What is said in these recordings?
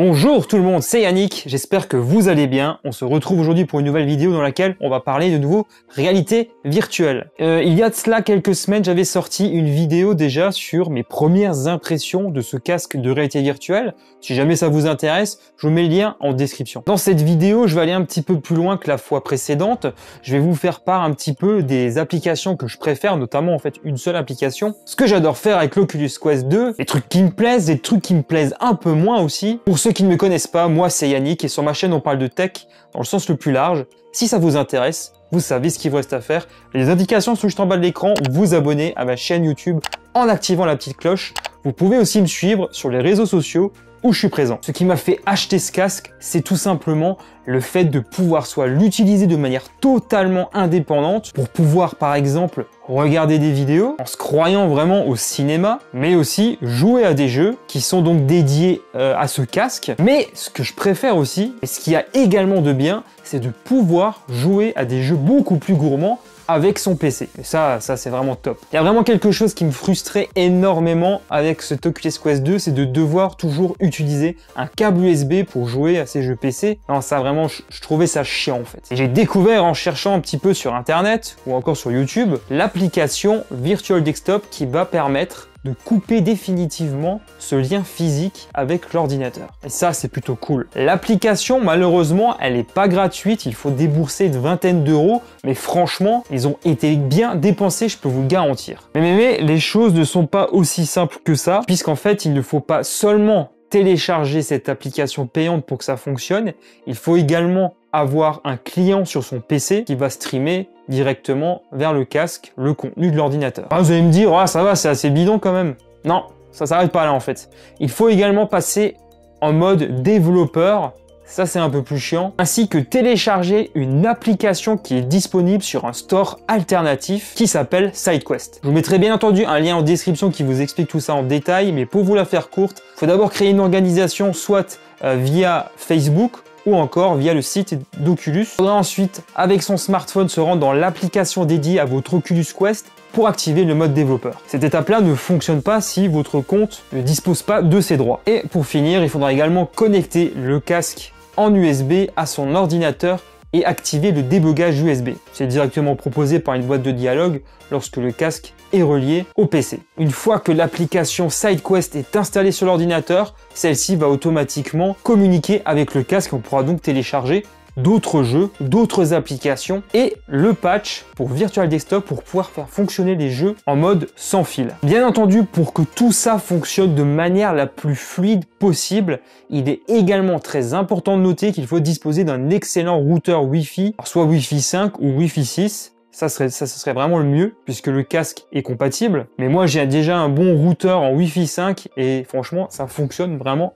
Bonjour tout le monde, c'est Yannick, j'espère que vous allez bien. On se retrouve aujourd'hui pour une nouvelle vidéo dans laquelle on va parler de nouveau réalité virtuelle. Il y a de cela quelques semaines, j'avais sorti une vidéo déjà sur mes premières impressions de ce casque de réalité virtuelle. Si jamais ça vous intéresse, je vous mets le lien en description. Dans cette vidéo, je vais aller un petit peu plus loin que la fois précédente. Je vais vous faire part un petit peu des applications que je préfère, notamment en fait une seule application. Ce que j'adore faire avec l'Oculus Quest 2, les trucs qui me plaisent, des trucs qui me plaisent un peu moins aussi. Pour ceux qui ne me connaissent pas, moi c'est Yannick et sur ma chaîne on parle de tech dans le sens le plus large. Si ça vous intéresse, vous savez ce qu'il vous reste à faire. Les indications sont juste en bas de l'écran, vous abonner à ma chaîne YouTube en activant la petite cloche. Vous pouvez aussi me suivre sur les réseaux sociaux où je suis présent. Ce qui m'a fait acheter ce casque, c'est tout simplement le fait de pouvoir soit l'utiliser de manière totalement indépendante pour pouvoir par exemple regarder des vidéos en se croyant vraiment au cinéma, mais aussi jouer à des jeux qui sont donc dédiés à ce casque. Mais ce que je préfère aussi, et ce qu'il y a également de bien, c'est de pouvoir jouer à des jeux beaucoup plus gourmands avec son PC. Et ça c'est vraiment top. Il y a vraiment quelque chose qui me frustrait énormément avec ce Oculus Quest 2, c'est de devoir toujours utiliser un câble USB pour jouer à ces jeux PC. Non, ça vraiment, je trouvais ça chiant en fait. Et j'ai découvert en cherchant un petit peu sur internet ou encore sur YouTube, l'application Virtual Desktop qui va permettre de couper définitivement ce lien physique avec l'ordinateur. Et ça, c'est plutôt cool. L'application, malheureusement, elle n'est pas gratuite. Il faut débourser une vingtaine d'euros. Mais franchement, ils ont été bien dépensés, je peux vous le garantir. Mais les choses ne sont pas aussi simples que ça, puisqu'en fait, il ne faut pas seulement télécharger cette application payante pour que ça fonctionne. Il faut également avoir un client sur son PC qui va streamer directement vers le casque le contenu de l'ordinateur. Ah, vous allez me dire, ah, ça va, c'est assez bidon quand même. Non, ça s'arrête pas là en fait. Il faut également passer en mode développeur. Ça, c'est un peu plus chiant. Ainsi que télécharger une application qui est disponible sur un store alternatif qui s'appelle SideQuest. Je vous mettrai bien entendu un lien en description qui vous explique tout ça en détail, mais pour vous la faire courte, il faut d'abord créer une organisation soit via Facebook ou encore via le site d'Oculus. Il faudra ensuite, avec son smartphone, se rendre dans l'application dédiée à votre Oculus Quest pour activer le mode développeur. Cette étape-là ne fonctionne pas si votre compte ne dispose pas de ces droits. Et pour finir, il faudra également connecter le casque en USB à son ordinateur et activer le débogage USB. C'est directement proposé par une boîte de dialogue lorsque le casque est relié au PC. Une fois que l'application SideQuest est installée sur l'ordinateur, celle-ci va automatiquement communiquer avec le casque. On pourra donc télécharger d'autres jeux, d'autres applications et le patch pour Virtual Desktop pour pouvoir faire fonctionner les jeux en mode sans fil. Bien entendu, pour que tout ça fonctionne de manière la plus fluide possible, il est également très important de noter qu'il faut disposer d'un excellent routeur Wi-Fi, soit Wi-Fi 5 ou Wi-Fi 6. Ça serait vraiment le mieux puisque le casque est compatible. Mais moi, j'ai déjà un bon routeur en Wi-Fi 5 et franchement, ça fonctionne vraiment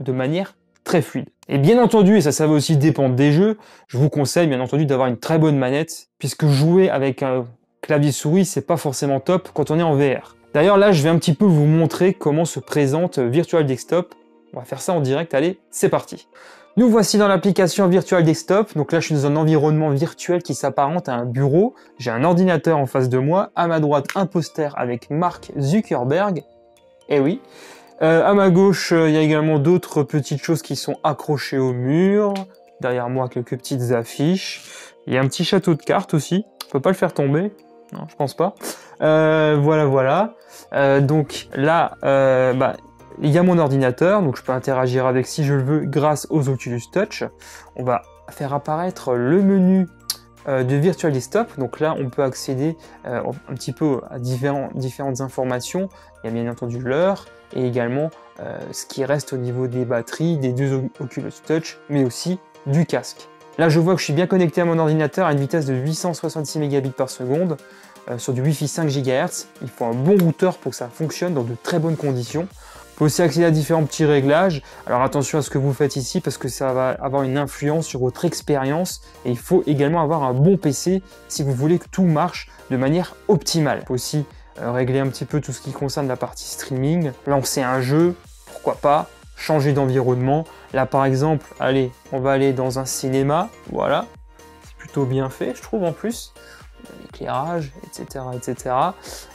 de manière très fluide. Et bien entendu, et ça va aussi dépendre des jeux, je vous conseille bien entendu d'avoir une très bonne manette, puisque jouer avec un clavier souris, c'est pas forcément top quand on est en VR. D'ailleurs là, je vais un petit peu vous montrer comment se présente Virtual Desktop. On va faire ça en direct, allez, c'est parti. Nous voici dans l'application Virtual Desktop. Donc là, je suis dans un environnement virtuel qui s'apparente à un bureau. J'ai un ordinateur en face de moi, à ma droite un poster avec Mark Zuckerberg. Eh oui. À ma gauche, il y a également d'autres petites choses qui sont accrochées au mur. Derrière moi, quelques petites affiches. Il y a un petit château de cartes aussi. On peut pas le faire tomber. Non, je pense pas. Voilà. Donc là, il y a mon ordinateur. Donc je peux interagir avec si je le veux grâce aux Oculus Touch. On va faire apparaître le menu de Virtual Desktop. Donc là, on peut accéder un petit peu à différentes informations. Il y a bien entendu l'heure et également ce qui reste au niveau des batteries, des deux Oculus Touch, mais aussi du casque. Là, je vois que je suis bien connecté à mon ordinateur à une vitesse de 866 Mbps par seconde sur du Wi-Fi 5 GHz. Il faut un bon routeur pour que ça fonctionne dans de très bonnes conditions. On peut aussi accéder à différents petits réglages. Alors attention à ce que vous faites ici parce que ça va avoir une influence sur votre expérience et il faut également avoir un bon PC si vous voulez que tout marche de manière optimale. Il faut aussi régler un petit peu tout ce qui concerne la partie streaming, lancer un jeu, pourquoi pas, changer d'environnement. Là par exemple, allez, on va aller dans un cinéma, voilà, c'est plutôt bien fait je trouve en plus, l'éclairage, etc.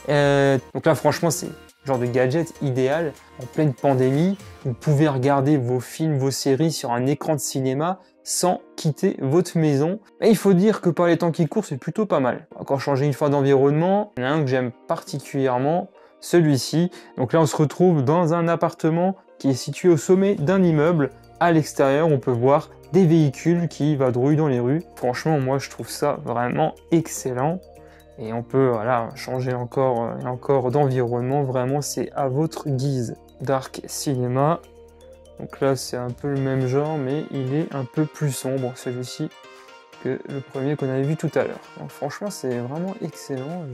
Donc là franchement c'est genre de gadget idéal en pleine pandémie. Vous pouvez regarder vos films, vos séries sur un écran de cinéma sans quitter votre maison. Et il faut dire que par les temps qui courent, c'est plutôt pas mal. Encore changer une fois d'environnement, il y en a un que j'aime particulièrement, celui-ci. Donc là, on se retrouve dans un appartement qui est situé au sommet d'un immeuble. À l'extérieur, on peut voir des véhicules qui vadrouillent dans les rues. Franchement, moi, je trouve ça vraiment excellent. Et on peut voilà, changer encore et encore d'environnement. Vraiment, c'est à votre guise. Dark Cinema. Donc là, c'est un peu le même genre, mais il est un peu plus sombre, celui-ci, que le premier qu'on avait vu tout à l'heure. Donc franchement, c'est vraiment excellent.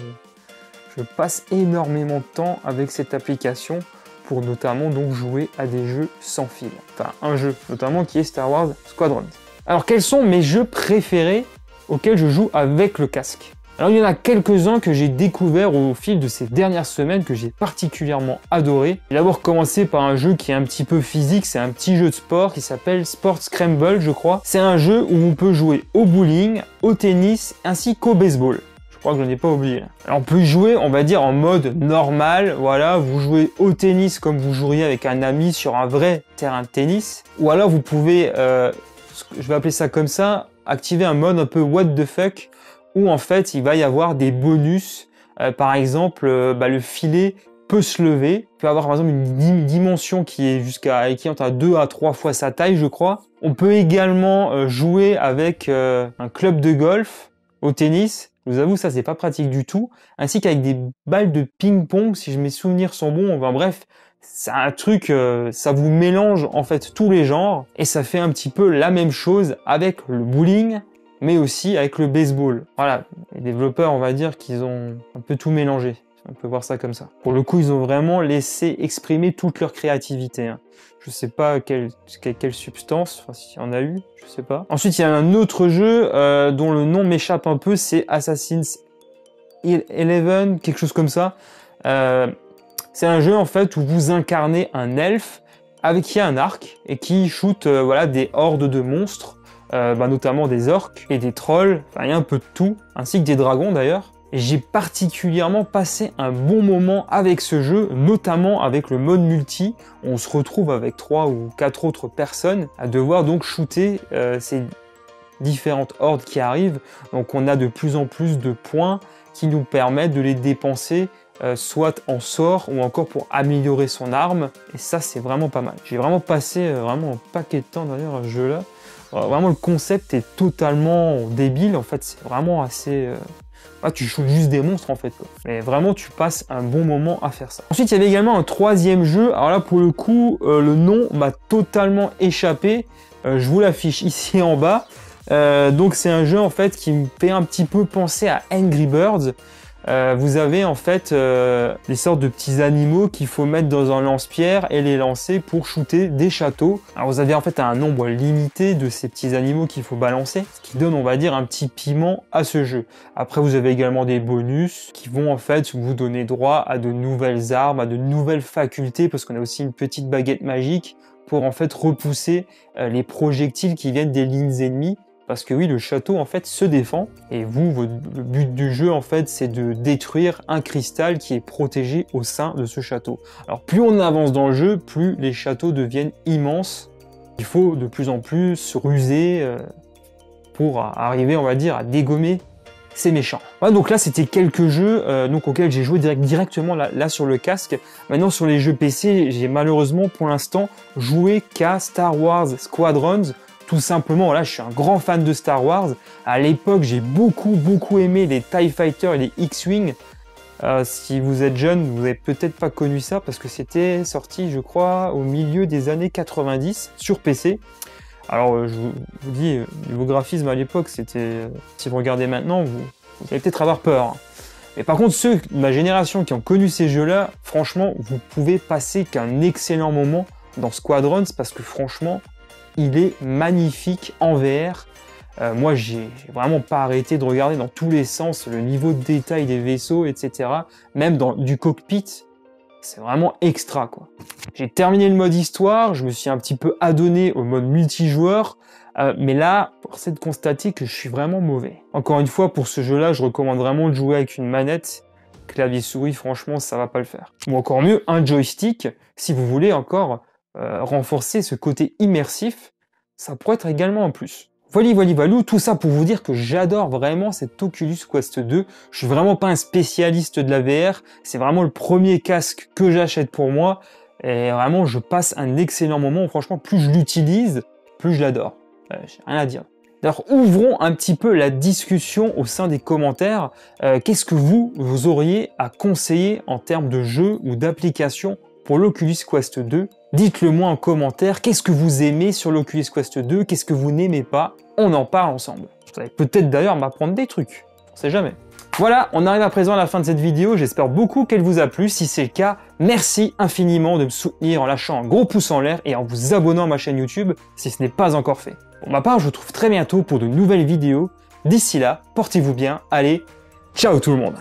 Je passe énormément de temps avec cette application pour notamment donc jouer à des jeux sans fil. Enfin, un jeu notamment qui est Star Wars Squadrons. Alors, quels sont mes jeux préférés auxquels je joue avec le casque? Alors, il y en a quelques-uns que j'ai découverts au fil de ces dernières semaines que j'ai particulièrement adoré. J'ai d'abord commencé par un jeu qui est un petit peu physique, c'est un petit jeu de sport qui s'appelle Sport Scramble, je crois. C'est un jeu où on peut jouer au bowling, au tennis ainsi qu'au baseball. Je crois que je n'en ai pas oublié. Alors, on peut jouer, on va dire, en mode normal. Voilà, vous jouez au tennis comme vous joueriez avec un ami sur un vrai terrain de tennis. Ou alors, vous pouvez, je vais appeler ça comme ça, activer un mode un peu what the fuck, où en fait, il va y avoir des bonus. Par exemple, le filet peut se lever, peut avoir par exemple une dimension qui est équivalente à 2 à 3 fois sa taille, je crois. On peut également jouer avec un club de golf au tennis. Je vous avoue, ça, c'est pas pratique du tout. Ainsi qu'avec des balles de ping-pong, si mes souvenirs sont bons. Enfin bref, c'est un truc, ça vous mélange en fait tous les genres. Et ça fait un petit peu la même chose avec le bowling, mais aussi avec le baseball. Voilà, les développeurs, on va dire qu'ils ont un peu tout mélangé. On peut voir ça comme ça. Pour le coup, ils ont vraiment laissé exprimer toute leur créativité. Hein. Je sais pas quelle substance, enfin s'il y en a eu, je sais pas. Ensuite, il y a un autre jeu dont le nom m'échappe un peu, c'est Assassin's 11, quelque chose comme ça. C'est un jeu en fait où vous incarnez un elfe avec qui a un arc et qui shoot voilà, des hordes de monstres, notamment des orques et des trolls, enfin il y a un peu de tout, ainsi que des dragons d'ailleurs. J'ai particulièrement passé un bon moment avec ce jeu, notamment avec le mode multi. On se retrouve avec 3 ou 4 autres personnes à devoir donc shooter ces différentes hordes qui arrivent. Donc on a de plus en plus de points qui nous permettent de les dépenser soit en sort ou encore pour améliorer son arme. Et ça, c'est vraiment pas mal. J'ai vraiment passé vraiment un paquet de temps d'ailleurs à ce jeu-là. Vraiment, le concept est totalement débile. En fait, c'est vraiment assez... tu shoots juste des monstres en fait. Quoi. Mais vraiment, tu passes un bon moment à faire ça. Ensuite, il y avait également un troisième jeu. Alors là, pour le coup, le nom m'a totalement échappé. Je vous l'affiche ici en bas. Donc, c'est un jeu en fait qui me fait un petit peu penser à Angry Birds. Vous avez en fait des sortes de petits animaux qu'il faut mettre dans un lance-pierre et les lancer pour shooter des châteaux. Alors vous avez en fait un nombre limité de ces petits animaux qu'il faut balancer, ce qui donne on va dire un petit piment à ce jeu. Après vous avez également des bonus qui vont en fait vous donner droit à de nouvelles armes, à de nouvelles facultés parce qu'on a aussi une petite baguette magique pour en fait repousser les projectiles qui viennent des lignes ennemies. Parce que oui, le château en fait se défend et le but du jeu en fait c'est de détruire un cristal qui est protégé au sein de ce château. Alors plus on avance dans le jeu, plus les châteaux deviennent immenses. Il faut de plus en plus se ruser pour arriver on va dire à dégommer ces méchants. Voilà, donc là c'était quelques jeux auxquels j'ai joué directement là sur le casque. Maintenant sur les jeux PC, j'ai malheureusement pour l'instant joué qu'à Star Wars Squadrons. Tout simplement, voilà, je suis un grand fan de Star Wars. À l'époque, j'ai beaucoup aimé les TIE Fighter et les X-Wing. Si vous êtes jeune, vous n'avez peut-être pas connu ça parce que c'était sorti, je crois, au milieu des années 90 sur PC. Alors, je vous dis, niveau graphisme à l'époque, c'était... si vous regardez maintenant, vous allez peut-être avoir peur. Hein. Mais par contre, ceux de ma génération qui ont connu ces jeux-là, franchement, vous pouvez passer qu'un excellent moment dans Squadrons parce que franchement, il est magnifique en VR. Moi, j'ai vraiment pas arrêté de regarder dans tous les sens le niveau de détail des vaisseaux, etc. Même du cockpit, c'est vraiment extra, quoi. J'ai terminé le mode histoire, je me suis un petit peu adonné au mode multijoueur, mais là, force est de constater que je suis vraiment mauvais. Encore une fois, pour ce jeu-là, je recommande vraiment de jouer avec une manette, clavier souris, franchement, ça va pas le faire. Ou encore mieux, un joystick, si vous voulez encore renforcer ce côté immersif, ça pourrait être également un plus. Voilà, tout ça pour vous dire que j'adore vraiment cet Oculus Quest 2. Je suis vraiment pas un spécialiste de la VR, c'est vraiment le premier casque que j'achète pour moi. Et vraiment, je passe un excellent moment. Franchement, plus je l'utilise, plus je l'adore. J'ai rien à dire. D'ailleurs, ouvrons un petit peu la discussion au sein des commentaires. Qu'est-ce que vous auriez à conseiller en termes de jeux ou d'applications pour l'Oculus Quest 2? Dites-le moi en commentaire. Qu'est-ce que vous aimez sur l'Oculus Quest 2? Qu'est-ce que vous n'aimez pas? On en parle ensemble. Vous allez peut-être d'ailleurs m'apprendre des trucs. On sait jamais. Voilà, on arrive à présent à la fin de cette vidéo. J'espère beaucoup qu'elle vous a plu. Si c'est le cas, merci infiniment de me soutenir en lâchant un gros pouce en l'air et en vous abonnant à ma chaîne YouTube si ce n'est pas encore fait. Pour ma part, je vous retrouve très bientôt pour de nouvelles vidéos. D'ici là, portez-vous bien. Allez, ciao tout le monde!